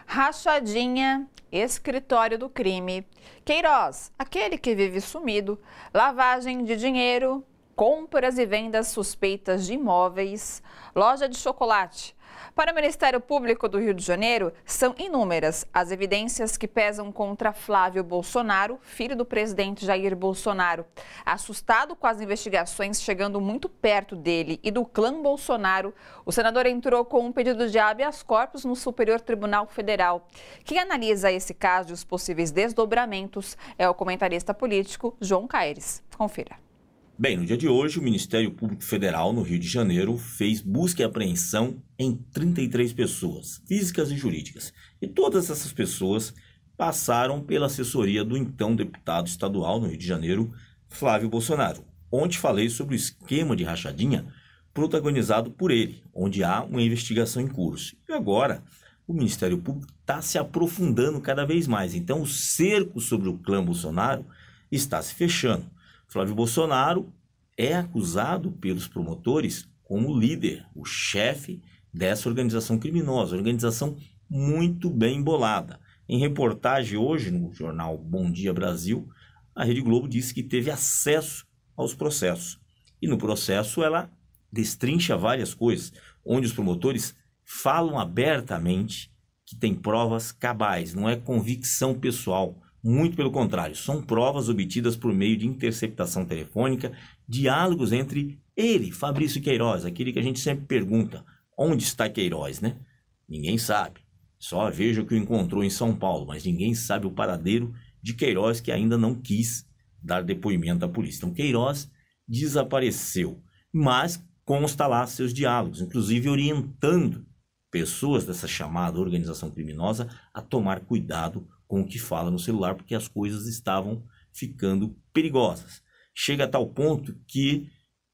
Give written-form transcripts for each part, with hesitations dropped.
Rachadinha, escritório do crime. Queiroz, aquele que vive sumido. Lavagem de dinheiro, compras e vendas suspeitas de imóveis. Loja de chocolate. Para o Ministério Público do Rio de Janeiro, são inúmeras as evidências que pesam contra Flávio Bolsonaro, filho do presidente Jair Bolsonaro. Assustado com as investigações chegando muito perto dele e do clã Bolsonaro, o senador entrou com um pedido de habeas corpus no Superior Tribunal Federal. Quem analisa esse caso e os possíveis desdobramentos é o comentarista político João Caires. Confira. Bem, no dia de hoje, o Ministério Público Federal, no Rio de Janeiro, fez busca e apreensão em 33 pessoas, físicas e jurídicas. E todas essas pessoas passaram pela assessoria do então deputado estadual no Rio de Janeiro, Flávio Bolsonaro. Ontem falei sobre o esquema de rachadinha protagonizado por ele, onde há uma investigação em curso. E agora, o Ministério Público está se aprofundando cada vez mais. Então, o cerco sobre o clã Bolsonaro está se fechando. Flávio Bolsonaro é acusado pelos promotores como líder, o chefe dessa organização criminosa, organização muito bem embolada. Em reportagem hoje no jornal Bom Dia Brasil, a Rede Globo disse que teve acesso aos processos. E no processo ela destrincha várias coisas, onde os promotores falam abertamente que tem provas cabais, não é convicção pessoal. Muito pelo contrário, são provas obtidas por meio de interceptação telefônica, diálogos entre ele, Fabrício Queiroz, aquele que a gente sempre pergunta, onde está Queiroz, né? Ninguém sabe, só veja o que encontrou em São Paulo, mas ninguém sabe o paradeiro de Queiroz, que ainda não quis dar depoimento à polícia. Então Queiroz desapareceu, mas consta lá seus diálogos, inclusive orientando pessoas dessa chamada organização criminosa a tomar cuidado com o que fala no celular, porque as coisas estavam ficando perigosas. Chega a tal ponto que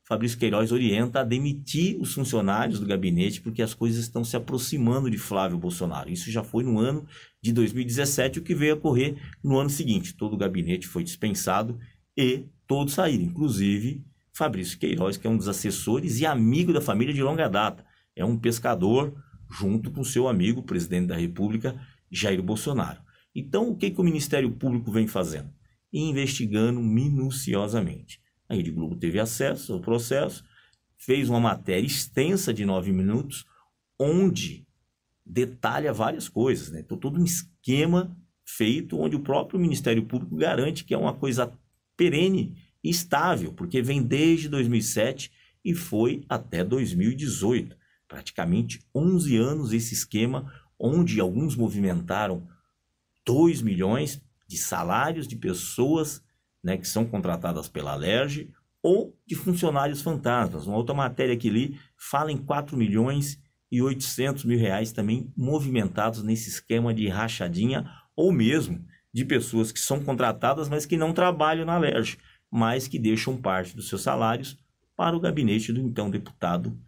Fabrício Queiroz orienta a demitir os funcionários do gabinete, porque as coisas estão se aproximando de Flávio Bolsonaro. Isso já foi no ano de 2017, o que veio a ocorrer no ano seguinte. Todo o gabinete foi dispensado e todos saíram, inclusive Fabrício Queiroz, que é um dos assessores e amigo da família de longa data. É um pescador junto com seu amigo, o presidente da República, Jair Bolsonaro. Então, o que o Ministério Público vem fazendo? Investigando minuciosamente. A Rede Globo teve acesso ao processo, fez uma matéria extensa de 9 minutos, onde detalha várias coisas, né? Então, todo um esquema feito onde o próprio Ministério Público garante que é uma coisa perene e estável, porque vem desde 2007 e foi até 2018. Praticamente 11 anos esse esquema, onde alguns movimentaram 2 milhões de salários de pessoas, né, que são contratadas pela Alerj ou de funcionários fantasmas. Uma outra matéria que li fala em 4 milhões e 800 mil reais também movimentados nesse esquema de rachadinha, ou mesmo de pessoas que são contratadas, mas que não trabalham na Alerj, mas que deixam parte dos seus salários para o gabinete do então deputado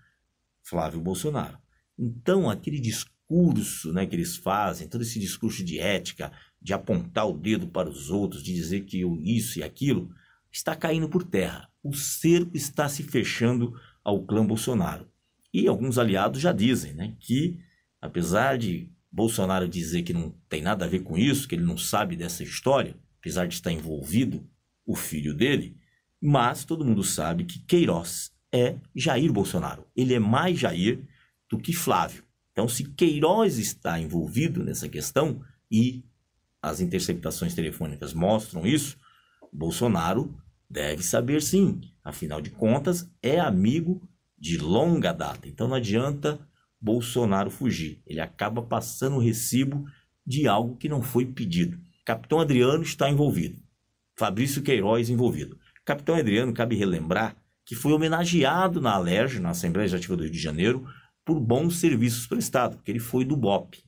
Flávio Bolsonaro. Então, aquele discurso, né, que eles fazem, todo esse discurso de ética, de apontar o dedo para os outros, de dizer que eu isso e aquilo, está caindo por terra. O cerco está se fechando ao clã Bolsonaro. E alguns aliados já dizem, né, que, apesar de Bolsonaro dizer que não tem nada a ver com isso, que ele não sabe dessa história, apesar de estar envolvido o filho dele, mas todo mundo sabe que Queiroz é Jair Bolsonaro. Ele é mais Jair do que Flávio. Então, se Queiroz está envolvido nessa questão, e as interceptações telefônicas mostram isso, Bolsonaro deve saber sim. Afinal de contas, é amigo de longa data. Então, não adianta Bolsonaro fugir. Ele acaba passando o recibo de algo que não foi pedido. Capitão Adriano está envolvido. Fabrício Queiroz envolvido. Capitão Adriano, cabe relembrar que foi homenageado na Alerj, na Assembleia Legislativa do Rio de Janeiro, por bons serviços prestados, porque ele foi do BOP.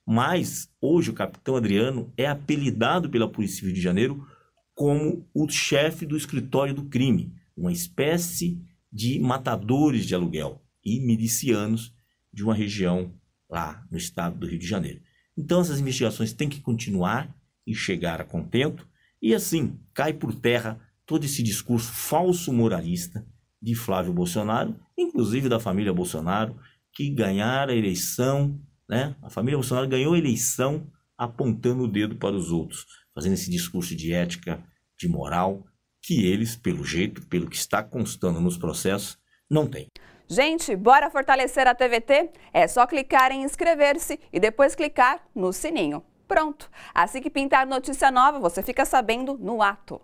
Mas, hoje, o Capitão Adriano é apelidado pela Polícia Civil de Janeiro como o chefe do escritório do crime, uma espécie de matadores de aluguel e milicianos de uma região lá no estado do Rio de Janeiro. Então, essas investigações têm que continuar e chegar a contento, e assim cai por terra todo esse discurso falso moralista de Flávio Bolsonaro, inclusive da família Bolsonaro, que ganhar a eleição né? A família Bolsonaro ganhou a eleição apontando o dedo para os outros, fazendo esse discurso de ética, de moral, que eles, pelo jeito, pelo que está constando nos processos, não têm. Gente, bora fortalecer a TVT? É só clicar em inscrever-se e depois clicar no sininho. Pronto! Assim que pintar notícia nova, você fica sabendo no ato.